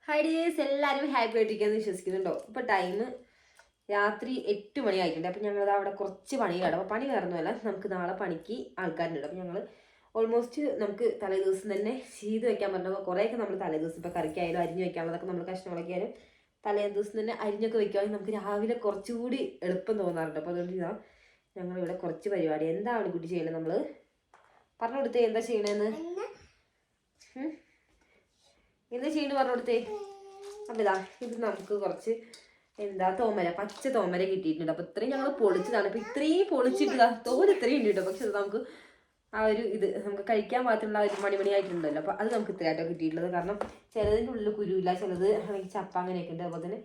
Hi dears, എല്ലാവരും happy ആയിട്ടിരിക്കാന്ന് വിശ്വസിക്കുന്നുണ്ടോ? ഇപ്പോൾ ടൈം രാത്രി 8 മണി ആയിട്ടുണ്ട്. അപ്പം ഞങ്ങൾ അവിടെ കുറച്ച് പണിയിലാണ്. അപ്പോൾ പണി കയറുന്നതല്ല, നമുക്ക് നാളെ പണിക്ക് ആൾക്കാരുണ്ട്. അപ്പം ഞങ്ങൾ ഓൾമോസ്റ്റ് നമുക്ക് തലേദിവസം തന്നെ ചെയ്ത് വെക്കാൻ പറഞ്ഞപ്പോൾ കുറേയൊക്കെ നമ്മൾ തലേദിവസം ഇപ്പോൾ കറിക്കായാലും അരിഞ്ഞ് വെക്കാനുള്ളതൊക്കെ നമ്മൾ കഷ്ണങ്ങളൊക്കെ ആയാലും തലേദിവസം തന്നെ അരിഞ്ഞൊക്കെ വെക്കുകയാണെങ്കിൽ നമുക്ക് രാവിലെ കുറച്ചുകൂടി എളുപ്പം തോന്നാറുണ്ട്. അപ്പോൾ അതുകൊണ്ട് ഇതാ ഞങ്ങളിവിടെ കുറച്ച് പരിപാടി. എന്താണ് കുട്ടി ചെയ്യണത്? നമ്മൾ പറഞ്ഞു കൊടുത്തേ എന്താ ചെയ്യണതെന്ന്. എന്താ ചെയ്യണമെന്ന് പറഞ്ഞു കൊടുത്തേ. അപ്പം ഇതാ ഇത് നമുക്ക് കുറച്ച് തോമര, പച്ച തോമര കിട്ടിയിട്ടുണ്ട്. അപ്പോൾ ഇത്രയും ഞങ്ങൾ പൊളിച്ചതാണ്. അപ്പോൾ ഇത്രയും പൊളിച്ചിട്ടില്ല, തോല് ഇത്രയും ഉണ്ട് കേട്ടോ. പക്ഷെ അത് നമുക്ക് ആ ഒരു നമുക്ക് കഴിക്കാൻ പാകത്തുള്ള ഒരു മണിമണിയായിട്ടുണ്ടല്ലോ. അപ്പോൾ അത് നമുക്ക് ഇത്രയായിട്ടോ കിട്ടിയിട്ടുള്ളത്. കാരണം ചിലതിൻ്റെ ഉള്ളിൽ കുരുവില്ല, ചിലത് അല്ലെങ്കിൽ ചപ്പ അങ്ങനെയൊക്കെ ഉണ്ട്. അതുപോലെ തന്നെ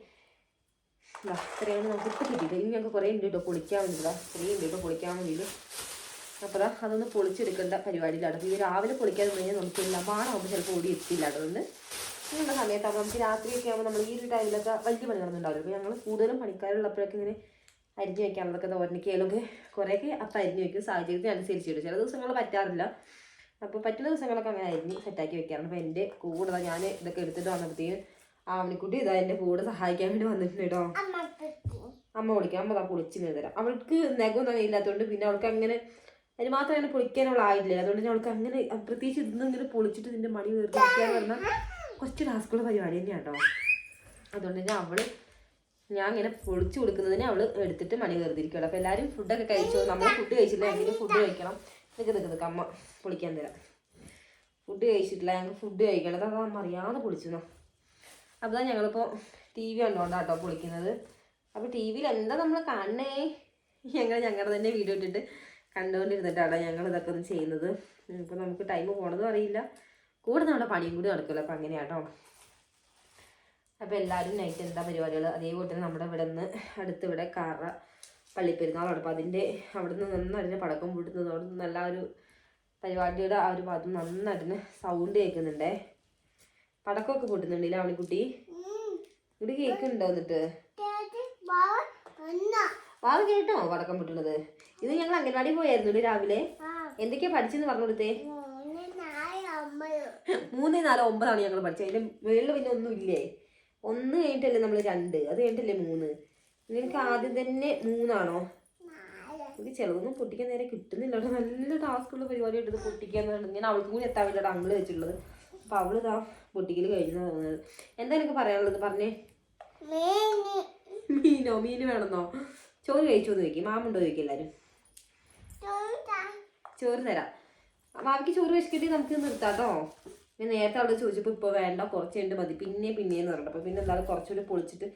ഇത്രയാണ് നമുക്ക് ഇപ്പോൾ കിട്ടിയിട്ട്. ഇനി ഞങ്ങൾക്ക് കുറേ ഉണ്ട് കേട്ടോ പൊളിക്കാൻ വേണ്ടിയില്ല, ഇത്രയും ഉണ്ട് കേട്ടോ പൊളിക്കാൻ വേണ്ടിയിട്ട്. അപ്പോൾ അതൊന്ന് പൊളിച്ചെടുക്കേണ്ട പരിപാടിയിലാണ്. അപ്പോൾ ഇത് രാവിലെ പൊളിക്കാതെ കഴിഞ്ഞാൽ നമുക്ക് എല്ലാം പാടാകുമ്പോൾ ചിലപ്പോൾ ഓടി എത്തില്ല. അതുകൊണ്ട് ഇങ്ങനെയുള്ള സമയത്താകുമ്പോൾ നമുക്ക് രാത്രിയൊക്കെ ആകുമ്പോൾ നമ്മൾ ഈ ഒരു ടൈമിലൊക്കെ വലിയ പണികളൊന്നും ഉണ്ടാവില്ല. അപ്പോൾ ഞങ്ങൾ കൂടുതലും പണിക്കാരുള്ളപ്പോഴൊക്കെ ഇങ്ങനെ അരിഞ്ഞ് വെക്കാനുള്ളതൊക്കെ തോരനിക്കയിലൊക്കെ കുറേയൊക്കെ അപ്പം അരിഞ്ഞ് വെക്കും, സാഹചര്യത്തിനനുസരിച്ചിട്ട്. ചില ദിവസങ്ങൾ പറ്റാറില്ല. അപ്പോൾ പറ്റുന്ന ദിവസങ്ങളൊക്കെ അങ്ങനെ അരിഞ്ഞ് സെറ്റാക്കി വെക്കാറുണ്ട്. അപ്പോൾ എൻ്റെ കൂടെ ഞാൻ ഇതൊക്കെ എടുത്തിട്ട് വന്നപ്പോഴത്തേക്കും ആവണിക്കുട്ടി ഇതാ എൻ്റെ കൂടെ സഹായിക്കാൻ വേണ്ടി വന്നിട്ടുണ്ട് കേട്ടോ. അമ്മ പൊളിക്കാം, അമ്മ പൊളിച്ചിങ്ങനെ തരാം. അവൾക്ക് നഖമൊന്നും ഇല്ലാത്തതുകൊണ്ട് പിന്നെ അവൾക്ക് അങ്ങനെ അതിന് മാത്രം അങ്ങനെ പൊളിക്കാനുള്ള ആയില്ല. അതുകൊണ്ട് ഞാൻ അവൾക്ക് അങ്ങനെ പ്രത്യേകിച്ച് ഇതൊന്നും ഇങ്ങനെ പൊളിച്ചിട്ട് ഇതിൻ്റെ മണി വേർതിരിക്കാൻ പറഞ്ഞാൽ കുറച്ച് ടാസ്കുള്ള പരിപാടി തന്നെയാണ് കേട്ടോ. അതുകൊണ്ട് തന്നെ ഞാൻ ഇങ്ങനെ പൊളിച്ചു കൊടുക്കുന്നതിനെ അവൾ എടുത്തിട്ട് മണി വേർതിരിക്കണം. അപ്പോൾ എല്ലാവരും ഫുഡൊക്കെ കഴിച്ചോ? നമ്മൾ ഫുഡ് കഴിച്ചില്ല, എങ്കിലും ഫുഡ് കഴിക്കണം. നിൽക്ക് അമ്മ പൊളിക്കാൻ തരാം. ഫുഡ് കഴിച്ചിട്ടില്ല, ഞങ്ങൾ ഫുഡ് കഴിക്കണം. അത് അമ്മ അറിയാതെ പൊളിച്ചു. അപ്പോൾ ഞങ്ങളിപ്പോൾ TV കണ്ടുകൊണ്ടാണ് കേട്ടോ പൊളിക്കുന്നത്. അപ്പോൾ TV എന്താ നമ്മൾ കാണണേ? ഞങ്ങളുടെ തന്നെ വീഡിയോ ഇട്ടിട്ട് കണ്ടുകൊണ്ടിരുന്നിട്ടാണ് ഞങ്ങൾ ഇതൊക്കെ ഒന്ന് ചെയ്യുന്നത്. ഇപ്പോൾ നമുക്ക് ടൈം പോണതും അറിയില്ല, കൂടെ നമ്മുടെ പണിയും കൂടി നടക്കില്ല. അപ്പോൾ അങ്ങനെയാട്ടോ. അപ്പോൾ എല്ലാവരും നൈറ്റ് എന്താ പരിപാടികൾ, അതേപോലെ തന്നെ നമ്മുടെ ഇവിടെ നിന്ന് അടുത്തിവിടെ കാറ പള്ളിപ്പെരുന്നാളാണ്. അപ്പോൾ അവിടെ നിന്ന് നന്നായിട്ട് പടക്കം പൊട്ടുന്നതോട് നല്ല ഒരു പരിപാടിയുടെ ആ ഒരു ഭാഗത്ത് നന്നായിട്ട് സൗണ്ട് കേൾക്കുന്നുണ്ടേ. പടക്കമൊക്കെ പൊട്ടുന്നുണ്ടല്ലേ അവളിക്കുട്ടി? ഇവിടെ കേൾക്കുന്നുണ്ടോ? എന്നിട്ട് വാവ് കേട്ടോ പടക്കം പൊട്ടുന്നത്? ഇത് ഞങ്ങൾ അംഗൻവാടി പോയായിരുന്നു രാവിലെ. എന്തൊക്കെയാ പഠിച്ചെന്ന് പറഞ്ഞു കൊടുത്തേ. 3, 4, 9 ഞങ്ങൾ പഠിച്ചത്. അതിൻ്റെ മുകളിൽ പിന്നെ ഒന്നും ഇല്ലേ. 1 കഴിഞ്ഞിട്ടല്ലേ നമ്മൾ 2, അത് കഴിഞ്ഞിട്ടല്ലേ 3. നിനക്ക് ആദ്യം തന്നെ 3 ഇത് ചിലതൊന്നും പൊട്ടിക്കാൻ നേരെ കിട്ടുന്നില്ല. നല്ല ടാസ്കുള്ള പരിപാടി ഇട്ടത് പൊട്ടിക്കാന്ന് പറഞ്ഞത്. ഞാൻ അവൾക്കും കൂടി എത്താൻ വേണ്ടിയിട്ട് അങ്കിള് വെച്ചിട്ടുള്ളത്. അപ്പോൾ അവൾ ഇതാ പൊട്ടിക്കൽ കഴിഞ്ഞാൽ തോന്നുന്നത്. എന്താ എനിക്ക് പറയാനുള്ളത് പറഞ്ഞേ. മീന് വേണമെന്നോ? ചോറ് കഴിച്ചോന്ന് ചോദിക്കും. മാമുണ്ടോ ചോദിക്കും എല്ലാവരും. ചോറ് തരാം. മാമിക്ക് ചോറ് കഴിച്ചിട്ട് നമുക്ക് നിർത്താട്ടോ. ഞാൻ നേരത്തെ അവിടെ ചോദിച്ചപ്പോൾ ഇപ്പോൾ വേണ്ട, കുറച്ച് കഴിഞ്ഞിട്ട് മതി, പിന്നെയെന്ന് പറഞ്ഞിട്ട്. അപ്പോൾ പിന്നെ എന്തായാലും കുറച്ചുകൂടി പൊളിച്ചിട്ട്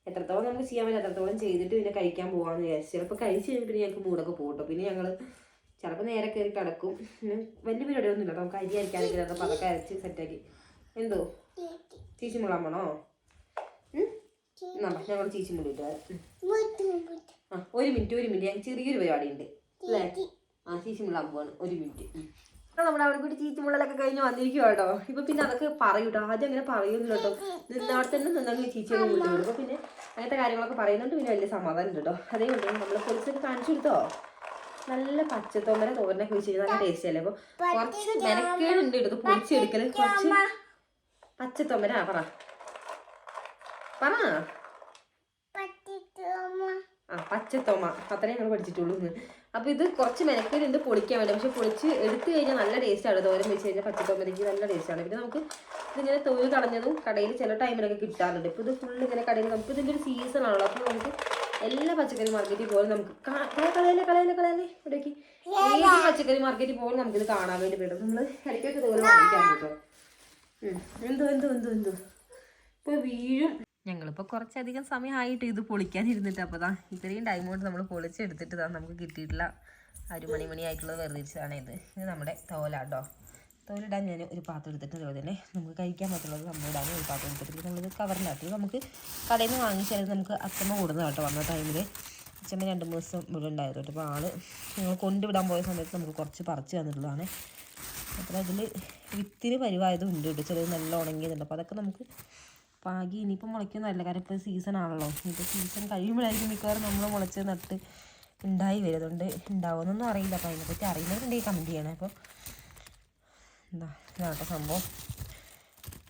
എത്രത്തോളം നമുക്ക് ചെയ്യാൻ പറ്റും അത്രത്തോളം ചെയ്തിട്ട് പിന്നെ കഴിക്കാൻ പോകാമെന്ന് വിചാരിച്ചു. ചിലപ്പോൾ കഴിച്ച് കഴിഞ്ഞിട്ട് പിന്നെ ഞങ്ങൾക്ക് മൂടൊക്കെ പോകട്ടോ. പിന്നെ ഞങ്ങൾ ചിലപ്പോൾ നേരെ കയറി കിടക്കും. പിന്നെ വലിയ പരിപാടിയൊന്നും ഇല്ല. നമുക്ക് അരി അരക്കാനൊക്കെ അപ്പോൾ അതൊക്കെ അരച്ച് സെറ്റാക്കി. എന്തോ ചീച്ചിമുളാമണോ? ഞങ്ങൾ ചീച്ചിമുളി ഇട്ട് ആ 1 മിനിറ്റ് ഞങ്ങൾക്ക് ചെറിയൊരു പരിപാടി ഉണ്ട് അല്ലേ? ചീച്ചിമുളാൻ പോവാണ്. 1 മിനിറ്റ്. നമ്മുടെ അവിടെ കൂടി ചീച്ചിമുള്ളലൊക്കെ കഴിഞ്ഞ് വന്നിരിക്കും കേട്ടോ. ഇപ്പൊ പിന്നെ അതൊക്കെ പറയൂട്ടോ. ആദ്യം അങ്ങനെ പറയുന്നില്ല കേട്ടോ. നിന്നവിടെ തന്നെ നിന്നെങ്കിൽ ചീച്ചിയൊക്കെ വിളിച്ചു. അപ്പോൾ പിന്നെ അങ്ങനത്തെ കാര്യങ്ങളൊക്കെ പറയുന്നുണ്ട്. പിന്നെ വലിയ സമാധാനം ഉണ്ട് കേട്ടോ. അതേകൊണ്ട് നമ്മൾ പൊളിച്ചൊക്കെ കാണിച്ചു കൊടുത്തോ. നല്ല പച്ചത്തോമര തോരനൊക്കെ വെച്ച് കഴിഞ്ഞാൽ നല്ല ടേസ്റ്റ് അല്ലേ. അപ്പോൾ കുറച്ച് മെനക്കേടുണ്ട് എടുത്ത് പൊളിച്ചെടുക്കല്. കുറച്ച് പച്ചത്തോമര പറ പച്ചത്തോമ അത്രേ ഞങ്ങൾ പഠിച്ചിട്ടുള്ളൂ. അപ്പോൾ ഇത് കുറച്ച് മെനക്കേടുണ്ട് പൊളിക്കാൻ വേണ്ടി. പക്ഷെ പൊളിച്ച് എടുത്തു കഴിഞ്ഞാൽ നല്ല ടേസ്റ്റാണ്. തോരൻ വെച്ച് കഴിഞ്ഞാൽ പച്ചത്തോമരയ്ക്ക് നല്ല ടേസ്റ്റാണ്. പിന്നെ നമുക്ക് ഇതിങ്ങനെ തൊഴിൽ കളഞ്ഞതും കടയിൽ ചില ടൈമിലൊക്കെ കിട്ടാറുണ്ട്. ഇപ്പോൾ ഇത് ഫുള്ള് ഇങ്ങനെ കടയിൽ നമുക്ക് ഇതിൻ്റെ ഒരു സീസണാണല്ലോ. അപ്പോൾ നമുക്ക് എല്ലാ പച്ചക്കറി മാർക്കറ്റിൽ പോലും നമുക്ക് കളയല്ലേ ഇവിടേക്ക് ഏത് പച്ചക്കറി മാർക്കറ്റിൽ പോലും നമുക്കിത് കാണാൻ വേണ്ടി പറ്റും. നമ്മൾ ഇടയ്ക്കൊക്കെ ഇതുപോലെ വാങ്ങിക്കാൻ കേട്ടോ. എന്തോ ഇപ്പോൾ വീഴും. ഞങ്ങളിപ്പോൾ കുറച്ചധികം സമയമായിട്ട് ഇത് പൊളിക്കാനിരുന്നിട്ട്. അപ്പോൾ ഇത്രയും ടൈം കൊണ്ട് നമ്മൾ പൊളിച്ചെടുത്തിട്ട് നമുക്ക് കിട്ടിയിട്ടില്ല. 1 മണിയായിട്ടുള്ളത് വേർതിരിച്ചതാണ് ഇത് നമ്മുടെ തോലാട്ടോ. തോലിടാൻ ഞാൻ ഒരു പാത്രം എടുത്തിട്ട് അതുപോലെ തന്നെ നമുക്ക് കഴിക്കാൻ പറ്റുള്ളത് നമ്മളിടാൻ ഒരു പാത്രം എടുത്തിട്ട് നമ്മളിത് കവറിലാക്കി നമുക്ക് കടയിൽ നിന്ന് വാങ്ങിച്ചാൽ നമുക്ക് അച്ചമ്മ കൂടുന്നത് കേട്ടോ. വന്ന ടൈമിൽ അച്ചമ്മ 2-3 ദിവസം ഇവിടെ ഉണ്ടായിരുന്നു. അപ്പോൾ ഞങ്ങൾ കൊണ്ടുവിടാൻ പോയ സമയത്ത് നമുക്ക് കുറച്ച് പറിച്ച് തന്നിട്ടുള്ളതാണ്. അപ്പോൾ അതിൽ വിത്തിന് പരിവായതും ഉണ്ട് കേട്ടോ. ചിലത് നല്ല ഉണങ്ങിയതുണ്ട്. അപ്പോൾ അതൊക്കെ നമുക്ക് പാകി ഇനിയിപ്പോൾ മുളയ്ക്കുന്നതല്ല. കാരണം ഇപ്പോൾ സീസൺ ആണല്ലോ. ഇപ്പോൾ സീസൺ കഴിയുമ്പോഴായിരിക്കും മിക്കവാറും നമ്മൾ മുളച്ച് നട്ട് ഉണ്ടായി വരും. അതുകൊണ്ട് ഉണ്ടാവുമെന്നൊന്നും അറിയില്ല. അപ്പോൾ അതിനെപ്പറ്റി അറിയുന്നവരുണ്ടെങ്കിൽ കമൻറ്റ് ചെയ്യണേ. അപ്പോൾ ഇതാണ് കേട്ടോ സംഭവം.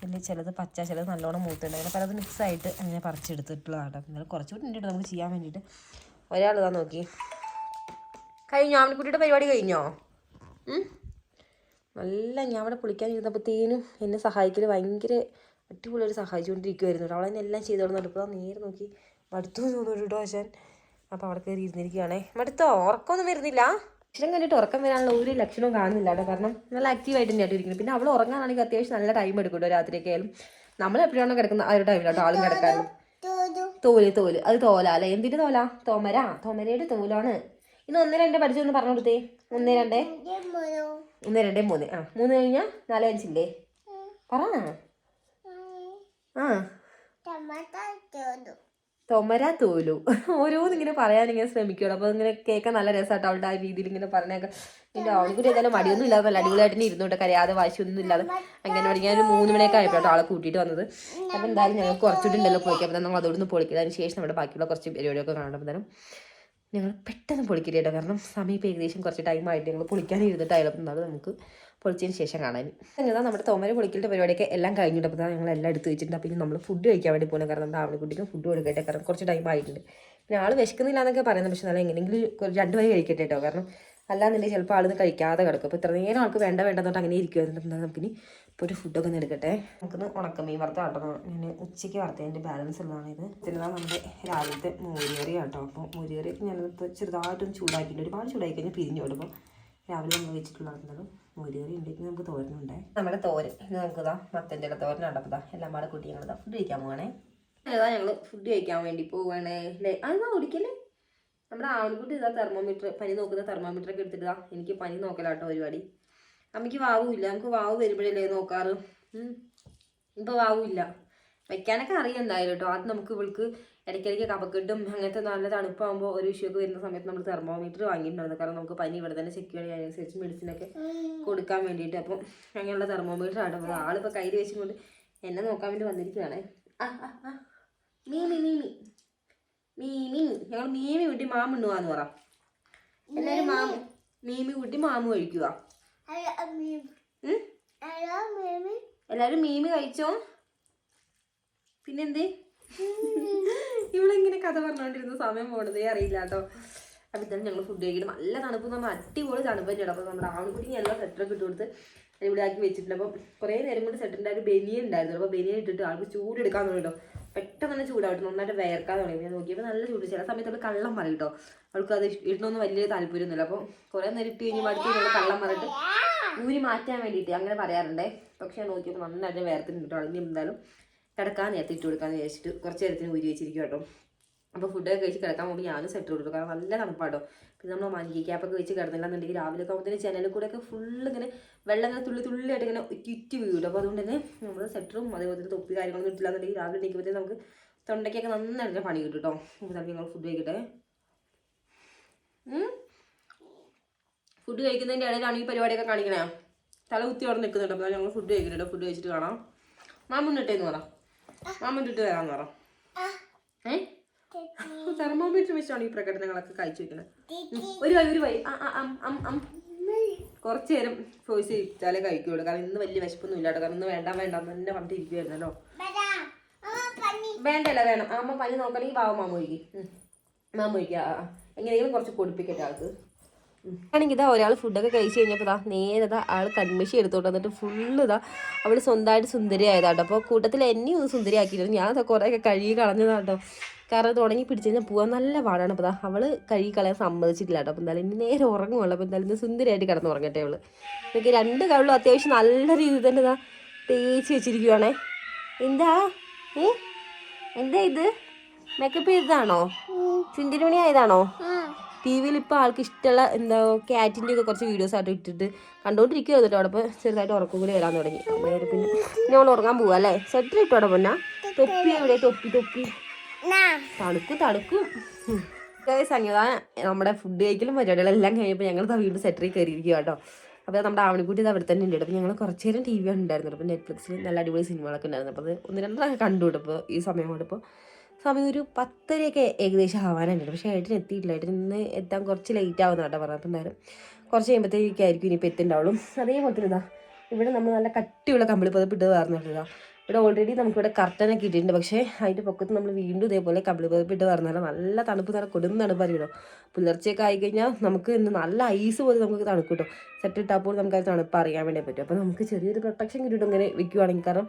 ഇതിൽ ചിലത് പച്ച, ചിലത് നല്ലോണം മൂത്തുണ്ട്. അങ്ങനെ പലത് മിക്സായിട്ട് അങ്ങനെ പറിച്ചെടുത്തിട്ടുള്ളതാണ്. എന്നാലും കുറച്ചുകൂടി ഉണ്ട് നമുക്ക് ചെയ്യാൻ വേണ്ടിയിട്ട്. ഒരാൾ ഇതാ നോക്കി. കഴിഞ്ഞോ ആവണിക്കുട്ടിയുടെ പരിപാടി കഴിഞ്ഞോ? നല്ല ഞാൻ അവിടെ പൊളിക്കാൻ ഇരുന്നപ്പോഴത്തേനും എന്നെ സഹായിക്കൽ ഭയങ്കര അടിപൊളിയായിട്ട് സഹായിച്ചുകൊണ്ടിരിക്കുമായിരുന്നു. അവൾ തന്നെ എല്ലാം ചെയ്തോളുന്നുണ്ട്. ഇപ്പോൾ നേരെ നോക്കി മടുത്തു തോന്നുന്നു കേട്ടോ ആശാൻ. അപ്പോൾ അവിടെ കയറി ഇരുന്നിരിക്കുകയാണേ. മടുത്തോ? ഉറക്കമൊന്നും വരുന്നില്ല? ലക്ഷണം കണ്ടിട്ട് ഉറക്കം വരാനുള്ള ഒരു ലക്ഷണവും കാണുന്നില്ല കേട്ടോ. കാരണം നല്ല ആക്റ്റീവായിട്ട് തന്നെയായിട്ട് ഇരിക്കുന്നത്. പിന്നെ അവൾ ഉറങ്ങാനാണെങ്കിൽ അത്യാവശ്യം നല്ല ടൈം എടുക്കും രാത്രിയൊക്കെ ആയാലും. നമ്മൾ എപ്പോഴാണോ കിടക്കുന്ന ആ ഒരു ടൈമിലാട്ടോ ആളും കിടക്കാറുണ്ട്. തോല് അത് തോല അല്ലേ? എന്തിൻ്റെ തോല? തോമരയുടെ തോലാണ്. ഇന്ന് 1, 2 പഠിച്ചൊന്ന് പറഞ്ഞു കൊടുത്തേ. 1, 2 1, 2, 3. 3 കഴിഞ്ഞാൽ 4, 5 ഇല്ലേ? പറ. തൊമര തോലു ഓരോന്നിങ്ങനെ പറയാനിങ്ങനെ ശ്രമിക്കുകയുള്ളൂ. അപ്പോൾ ഇങ്ങനെ കേൾക്കാൻ നല്ല രസമായിട്ട് അവളുടെ ആ രീതിയിൽ ഇങ്ങനെ പറഞ്ഞേക്കാം. പിന്നെ അവൾക്കൊരു ഏതായാലും മടിയൊന്നും ഇല്ലാതെ നല്ല അടിപൊളിയായിട്ട് തന്നെ ഇരുന്നോട്ടെ, കരയാതെ വാശിയൊന്നും ഇല്ലാതെ. അങ്ങനെ പഠിക്കാൻ ഒരു 3 മണിയൊക്കെ ആയപ്പോഴാണ് ആളെ കൂട്ടിയിട്ട് വന്നത്. അപ്പോൾ എന്തായാലും ഞങ്ങൾക്ക് കുറച്ചുകൂടി ഉണ്ടല്ലോ പൊളിക്കാം. അപ്പോൾ നമ്മൾ അതോടൊന്ന് പൊളിക്കുക. അതിന് ശേഷം നമ്മുടെ ബാക്കിയുള്ള കുറച്ച് പരിപാടിയൊക്കെ കാണുമ്പോൾ തന്നെ ഞങ്ങൾ പെട്ടെന്ന് പൊളിക്കില്ല കേട്ടോ. കാരണം സമയം ഇപ്പോൾ ഏകദേശം കുറച്ച് ടൈമായിട്ട് ഞങ്ങൾ പൊളിക്കാൻ ഇരുന്നിട്ടായാലും അത് നമുക്ക് പൊളിച്ചതിന് ശേഷം കാണാൻ. അങ്ങനെ നമ്മുടെ തോമര പൊളിക്കലിൻ്റെ പരിപാടിയൊക്കെ എല്ലാം കഴിഞ്ഞിട്ട് അപ്പോൾ ഞങ്ങളെല്ലാം എടുത്ത് വെച്ചിട്ടുണ്ട്. അപ്പോൾ ഇനി നമ്മൾ ഫുഡ് കഴിക്കാൻ വേണ്ടി പോകുന്നത്. കാരണം നമ്മുടെ ആവണിക്കുട്ടിക്കും ഫുഡ് കൊടുക്കട്ടെ. കാരണം കുറച്ച് ടൈം ആയിട്ടുണ്ട്. പിന്നെ ആൾ വിശക്കുന്നില്ല എന്നൊക്കെ പറയുന്നത്. പക്ഷേ നല്ല എങ്ങനെയെങ്കിലും 2 വരെ കഴിക്കട്ടെ കേട്ടോ. കാരണം അല്ലാന്നുണ്ടെങ്കിൽ ചിലപ്പോൾ ആളിന്ന് കഴിക്കാതെ കിടക്കും. അപ്പോൾ ഇത്ര നേരം ആൾക്ക് വേണ്ടെന്നോട്ട് അങ്ങനെ ഇരിക്കുമായിരുന്നു. നമുക്കിനി ഇപ്പോൾ ഒരു ഫുഡൊക്കെ ഒന്ന് എടുക്കട്ടെ. നമുക്കൊന്ന് ഉണക്കമീൻ വറുത്ത കേട്ടോ. ഞാൻ ഉച്ചയ്ക്ക് വറുത്തതിൻ്റെ ബാലൻസ് ഉള്ളതാണിത്. ഇതിലാണ് നമ്മുടെ രാവിലത്തെ മോരുകറി കേട്ടോ. അപ്പോൾ മോരുകറിയൊക്കെ ഞാനിപ്പോൾ ചെറുതായിട്ടൊന്ന് ചൂടാക്കിയിട്ടുണ്ട്. ഒരുപാട് ചൂടാക്കി കഴിഞ്ഞാൽ പിരിഞ്ഞു കൊടുക്കും. രാവിലെ നമ്മൾ വെച്ചിട്ടുള്ളതും മോരുകറി ഉണ്ടെങ്കിൽ നമുക്ക് തോരനുണ്ടേ. നമ്മുടെ തോരൻ ഇന്ന് നമുക്ക് മത്തൻ്റെ ഇല തോരനുണ്ട്. അപ്പോൾ എല്ലാം പാടെ കൂട്ടി ഞങ്ങൾ ഫുഡ് കഴിക്കാൻ പോകണേ. അതാ ഞങ്ങൾ ഫുഡ് കഴിക്കാൻ വേണ്ടി പോവുകയാണേ അല്ലേ? അതെന്താ ഓടിക്കല്ലേ? നമ്മുടെ ആവണിക്കുട്ടി തെർമോമീറ്റർ, പനി നോക്കുന്ന തെർമോമീറ്ററൊക്കെ എടുത്തിട്ടാ. എനിക്ക് പനി നോക്കലാട്ടോ പരിപാടി. അമ്മയ്ക്ക് വാവുമില്ല. നമുക്ക് വാവ് വരുമ്പോഴല്ലേ നോക്കാറ്. ഇപ്പോൾ വാവുമില്ല. വെക്കാനൊക്കെ അറിയാം എന്തായാലും കേട്ടോ. അത് നമുക്ക് ഇവൾക്ക് ഇടയ്ക്കിടയ്ക്ക് കഫക്കെട്ടും അങ്ങനത്തെ നല്ല തണുപ്പാകുമ്പോൾ ഒരു വിഷയമൊക്കെ വരുന്ന സമയത്ത് നമ്മൾ തെർമോമീറ്റർ വാങ്ങിയിട്ടുണ്ടായിരുന്നു. കാരണം നമുക്ക് പനി ഇവിടെ തന്നെ ചെക്ക് ചെയ്യണമെങ്കിൽ അതിനനുസരിച്ച് മെഡിസിനൊക്കെ കൊടുക്കാൻ വേണ്ടിയിട്ട്. അപ്പം അങ്ങനെയുള്ള തെർമോമീറ്റർ ആണ്. അപ്പോൾ ആളിപ്പോൾ കയ്യിൽ വെച്ചുകൊണ്ട് എന്നെ നോക്കാൻ വേണ്ടി വന്നിരിക്കുകയാണ്. മീമി ഞങ്ങൾ മീമി കൂട്ടി മാമുണ്ണുവാന്ന് പറ. എല്ലാവരും മീമി കൂട്ടി മാമു കഴിക്കുക. എല്ലാവരും മീമി കഴിച്ചോ? പിന്നെന്തേ ഇവളിങ്ങനെ കഥ പറഞ്ഞുകൊണ്ടിരുന്ന സമയം പോണതേ അറിയില്ല കേട്ടോ. അപ്പം ഇതാണ് ഞങ്ങൾ ഫുഡ് കഴിക്കണം. നല്ല തണുപ്പ്, നമ്മൾ അടിപൊളി തണുപ്പ് തന്നെയാണ്. അപ്പോൾ നമ്മുടെ ആവണിക്കുട്ടി എല്ലാം സെറ്ററൊക്കെ ഇട്ട് കൊടുത്ത് ഇവിടെ ആക്കി വെച്ചിട്ടുണ്ട്. അപ്പം കുറേ നേരം കൊണ്ട് സെറ്റിൻ്റെ ഒരു ബനിയൻ ഉണ്ടായിരുന്നു. അപ്പോൾ ബനിയൻ ഇട്ടിട്ട് ആൾക്ക് ചൂടെടുക്കാൻ തുടങ്ങിട്ടോ. പെട്ടെന്ന് തന്നെ ചൂടായിട്ട് നന്നായിട്ട് വേർക്കാൻ തുടങ്ങി. ഞാൻ നോക്കിയപ്പോൾ നല്ല ചൂട്. ചില സമയത്ത് അവൾ കള്ളം പറയും കേട്ടോ. അവൾക്ക് അത് ഇടണമെന്ന് വലിയ താല്പര്യമൊന്നുമില്ല. അപ്പോൾ കുറേ നേരം ഇട്ട് കഴിഞ്ഞ് മടുത്ത് നമ്മൾ കള്ളം പറഞ്ഞിട്ട് ഊരി മാറ്റാൻ വേണ്ടിയിട്ട് അങ്ങനെ പറയാറുണ്ടേ. പക്ഷേ ഞാൻ നോക്കിയപ്പോൾ നന്നായിട്ട് വേർത്തിട്ടുണ്ട് കേട്ടോ. ഇനി എന്തായാലും കിടക്കാൻ നേരത്തെ ഇട്ട് കൊടുക്കാമെന്ന് വിചാരിച്ചിട്ട് കുറച്ച് നേരത്തിന് ഊരി വെച്ചിരിക്കും കേട്ടോ. അപ്പോൾ ഫുഡൊക്കെ കഴിച്ച് കിടക്കാൻ പോകുമ്പോൾ ഞാനും സെറ്റ് കൊടുത്തു. കാരണം നല്ല തണുപ്പാട്ടോ. പിന്നെ നമ്മൾ മങ്കി ക്യാപ്പൊക്കെ വെച്ച് കിടന്നില്ല എന്നുണ്ടെങ്കിൽ രാവിലെ ഒക്കെ ആകുമ്പോഴത്തേന് ജനലിൽ കൂടെയൊക്കെ ഫുള്ള് ഇങ്ങനെ വെള്ളം ഇങ്ങനെ തുള്ളിയായിട്ട് ഇങ്ങനെ ഇറ്റി വീഴും. അപ്പോൾ അതുകൊണ്ട് തന്നെ നമ്മൾ സെറ്ററും അതേപോലെ തന്നെ തൊപ്പി കാര്യങ്ങളൊന്നും ഇട്ടില്ല എന്നുണ്ടെങ്കിൽ രാവിലെ എണീക്കുമ്പോഴത്തേക്ക് നമുക്ക് തൊണ്ടയ്ക്കൊക്കെ നന്നായിട്ട് പണി കിട്ടും കേട്ടോ. അപ്പോൾ നമുക്ക് ഞങ്ങൾ ഫുഡ് കഴിക്കട്ടെ. ഫുഡ് കഴിക്കുന്നതിൻ്റെ ഇടയിലാണ് ഈ പരിപാടിയൊക്കെ കാണിക്കണേ. തല കുത്തി അവിടെ നിൽക്കുന്നുണ്ട്. അപ്പോൾ ഞങ്ങൾ ഫുഡ് കഴിക്കുന്നുണ്ട്. ഫുഡ് കഴിച്ചിട്ട് കാണാം. മാമുന്നിട്ടേന്ന് പറ. മാമുന്നിട്ട് വരാമെന്ന് പറ. തെർമോമീറ്റർ വെച്ചാണ് ഈ പ്രകടനങ്ങളൊക്കെ കഴിച്ചു വെക്കുന്നത്. ഒരു വൈ കുറച്ച് നേരം ചോയ്സ് ചെയ്യിച്ചാലേ കഴിക്കുള്ളൂ. കാരണം ഇന്ന് വലിയ വിശപ്പൊന്നും ഇല്ലാട്ടോ. കാരണം ഇന്ന് വേണ്ട തന്നെ പറഞ്ഞിരിക്കുവായിരുന്നല്ലോ. വേണ്ടല്ല വേണം. അമ്മ പനി നോക്കണമെങ്കിൽ പാവം മാമൊഴിക്കുക. എങ്ങനെയെങ്കിലും കുറച്ച് പൊടിപ്പിക്കട്ടെ ആൾക്ക്. ആണെങ്കിൽ ഇതാ ഒരാൾ ഫുഡൊക്കെ കഴിച്ച് കഴിഞ്ഞപ്പോൾ നേരെ ആൾ കൺമിഷി എടുത്തോട്ട് വന്നിട്ട് ഫുള്ള് അവൾ സ്വന്തമായിട്ട് സുന്ദരി ആയതാട്ടോ. അപ്പോൾ കൂട്ടത്തിൽ എന്നെയും ഒന്ന് സുന്ദരി ആക്കിയിരുന്നു. ഞാൻ കുറേയൊക്കെ കഴുകി കളഞ്ഞതാട്ടോ. കാരണം തുടങ്ങി പിടിച്ച് കഴിഞ്ഞാൽ പോകാൻ നല്ല പാടാണ്. അപ്പോൾ അവൾ കഴുകി കളയാൻ സമ്മതിച്ചിട്ടില്ല കേട്ടോ. അപ്പോൾ എന്തായാലും ഇനി നേരെ ഉറങ്ങുള്ളൂ. അപ്പോൾ എന്തായാലും ഇന്ന് സുന്ദരിയായിട്ട് കിടന്ന് ഉറങ്ങട്ടെ അവൾ. എനിക്ക് 2 കവിളും അത്യാവശ്യം നല്ല രീതിയിൽ തന്നെ തേച്ച് വെച്ചിരിക്കുവാണേ. എന്താ ഇത് മേക്കപ്പ് ചെയ്തതാണോ? ചുണ്ടിനുമണി ആയതാണോ? TV-യിൽ ഇപ്പോൾ ആൾക്ക് ഇഷ്ടമുള്ള ക്യാറ്റിൻ്റെ ഒക്കെ കുറച്ച് വീഡിയോസ് ആയിട്ട് ഇട്ടിട്ട് കണ്ടുകൊണ്ടിരിക്കുവായിരുന്നു കേട്ടോ. അവിടെ ഇപ്പോൾ ചെറുതായിട്ട് ഉറക്കം കൂടി വരാൻ തുടങ്ങി. നേരെ പിന്നെ ഞങ്ങൾ ഉറങ്ങാൻ പോവാ അല്ലേ? സെറ്റർ ഇട്ടോടെ പൊന്നാ. തൊപ്പി എവിടെ? തൊപ്പി തണുക്കും. സംഗീത നമ്മുടെ ഫുഡ് കഴിക്കലും പരിപാടികളെല്ലാം കഴിഞ്ഞപ്പോൾ ഞങ്ങൾ വീണ്ടും സെറ്ററിൽ കയറിയിരിക്കുക കേട്ടോ. അപ്പോൾ നമ്മുടെ ആവണിക്കുട്ടി ഇത് അവിടെ തന്നെ ഉണ്ട്. അപ്പോൾ ഞങ്ങൾ കുറച്ച് നേരം TV ഉണ്ടായിരുന്നു. അപ്പോൾ Netflixൽ നല്ല അടിപൊളി സിനിമകളൊക്കെ ഉണ്ടായിരുന്നു. അപ്പോൾ അത് 1-2 കണ്ടു കേട്ടോ. ഇപ്പോൾ ഈ സമയം കൊണ്ടിപ്പോൾ സമയം ഒരു 10:30 ഏകദേശം ആവാനുണ്ട്. പക്ഷേ ഏട്ടന് എത്തിയിട്ടില്ല. ഏട്ടൻ ഇന്ന് എത്താൻ കുറച്ച് ലേറ്റ് ആവുന്ന കേട്ടോ പറഞ്ഞത്. അപ്പോൾ എന്തായാലും കുറച്ച് കഴിയുമ്പോഴത്തേക്കായിരിക്കും ഇനിയിപ്പോൾ എത്തുണ്ടാവുള്ളൂ. അതേപോലെ തന്നെ ഇവിടെ നമ്മൾ നല്ല കട്ടിയുള്ള കമ്പിളി പതപ്പിട്ട് വേർന്നിട്ടില്ല. ഇവിടെ ഓൾറെഡി നമുക്കിവിടെ കർട്ടനൊക്കെ ഇട്ടിട്ടുണ്ട്. പക്ഷേ അതിൻ്റെ പൊക്കത്ത് നമ്മൾ വീണ്ടും ഇതേപോലെ കമ്പിളി പുതപ്പിട്ട് പറഞ്ഞാൽ നല്ല തണുപ്പ് നല്ല കൊടും തണുപ്പായിരിക്കും. പുലർച്ചയൊക്കെ ആയിക്കഴിഞ്ഞാൽ നമുക്ക് ഇന്ന് നല്ല ഐസ് പോലെ നമുക്ക് തണുപ്പ് കിട്ടും. സെറ്റ് ഇട്ടാൽ നമുക്ക് അത് തണുപ്പ് അറിയാൻ വേണ്ടി പറ്റും. അപ്പോൾ നമുക്ക് ചെറിയൊരു പ്രൊട്ടക്ഷൻ കിട്ടിയിട്ട് ഇങ്ങനെ വിൽക്കുവാണെങ്കിൽ, കാരണം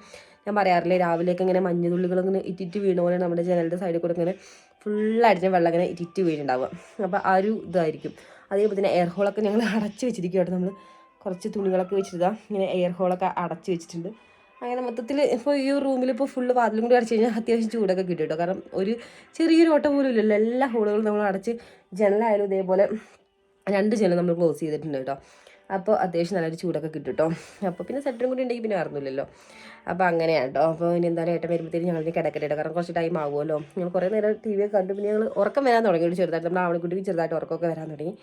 ഞാൻ പറയാറില്ലേ രാവിലെയൊക്കെ ഇങ്ങനെ മഞ്ഞുതുള്ളികളിങ്ങനെ ഇറ്റിറ്റ് വീണ പോലെ നമ്മുടെ ജനലിൻ്റെ സൈഡിൽ കൂടെ ഇങ്ങനെ ഫുള്ളായിട്ട് വെള്ളം ഇങ്ങനെ ഇറ്റിറ്റ് വീണുണ്ടാവുക. അപ്പോൾ ആ ഒരു ഇതായിരിക്കും. അതേപോലെ തന്നെ എയർ ഹോളൊക്കെ ഞങ്ങൾ അടച്ച് വെച്ചിരിക്കുകയായിട്ട് നമ്മൾ കുറച്ച് തുണികളൊക്കെ വെച്ചിട്ട് ഇങ്ങനെ എയർ ഹോളൊക്കെ അടച്ച് വെച്ചിട്ടുണ്ട്. അങ്ങനെ മൊത്തത്തിൽ ഇപ്പോൾ ഈ റൂമിൽ ഇപ്പോൾ ഫുള്ള് വാതിലും കൂടി അടച്ച് കഴിഞ്ഞാൽ അത്യാവശ്യം ചൂടൊക്കെ കിട്ടും കേട്ടോ. കാരണം ഒരു ചെറിയൊരു ഓട്ടം പോലും ഇല്ലല്ലോ. എല്ലാ ഹോളുകളും നമ്മൾ അടച്ച്, ജനലായാലും ഇതേപോലെ 2 ജനൽ നമ്മൾ ക്ലോസ് ചെയ്തിട്ടുണ്ട് കേട്ടോ. അപ്പോൾ അത്യാവശ്യം നല്ലൊരു ചൂടൊക്കെ കിട്ടും കേട്ടോ. അപ്പോൾ പിന്നെ സെറ്ററും കൂടി ഉണ്ടെങ്കിൽ പിന്നെ അറിഞ്ഞില്ലല്ലോ. അപ്പോൾ അങ്ങനെയാണ് കേട്ടോ. അപ്പോൾ ഇനി എന്തായാലും ഏട്ടൻ വരുമ്പോഴത്തേക്കും ഞങ്ങൾ കിടക്കട്ടെ കേട്ടോ. കാരണം കുറച്ച് ടൈം ആകുമല്ലോ. ഞങ്ങൾ കുറേ നേരം TV ഒക്കെ കണ്ടു. പിന്നെ ഞങ്ങൾ ഉറക്കം വരാൻ തുടങ്ങി. ഒരു ചെറുതായിട്ട് നമ്മൾ അവളെക്കുട്ടിക്ക് ചെറുതായിട്ട് ഉറക്കമൊക്കെ വരാൻ തുടങ്ങി.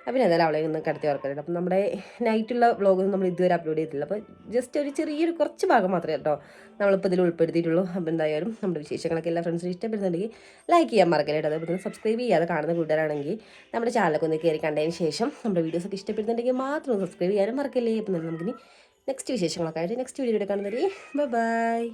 അപ്പോൾ എന്തായാലും അവളെ ഒന്ന് കിടത്തി ഉറക്കട്ടെ. അപ്പം നമ്മുടെ നൈറ്റുള്ള വ്ളോഗൊന്നും നമ്മൾ ഇതുവരെ അപ്ലോഡ് ചെയ്തിട്ടില്ല. അപ്പോൾ ജസ്റ്റ് ഒരു ചെറിയൊരു കുറച്ച് ഭാഗം മാത്രമേ കേട്ടോ നമ്മളിപ്പോൾ ഇതിൽ ഉൾപ്പെടുത്തിയിട്ടുള്ളൂ. അപ്പോൾ എന്തായാലും നമ്മുടെ വിശേഷങ്ങളൊക്കെ എല്ലാ ഫ്രണ്ട്സിനും ഇഷ്ടപ്പെടുന്നുണ്ടെങ്കിൽ ലൈക്ക് ചെയ്യാൻ മറക്കല്ലേ. അതേപോലെ തന്നെ സബ്സ്ക്രൈബ് ചെയ്യാതെ കാണുന്ന കൂട്ടുകാരാണെങ്കിൽ നമ്മുടെ ചാനലൊക്കെ ഒന്ന് കയറി കണ്ടതിന് ശേഷം നമ്മുടെ വീഡിയോസൊക്കെ ഇഷ്ടപ്പെടുന്നുണ്ടെങ്കിൽ മാത്രം സബ്സ്ക്രൈബ് ചെയ്യാനും മറക്കല്ലേ. അപ്പം നമുക്കിനി നെക്സ്റ്റ് വിശേഷങ്ങളൊക്കെ ആയിട്ട് നെക്സ്റ്റ് വീഡിയോ കാണുന്നത്. ബൈ.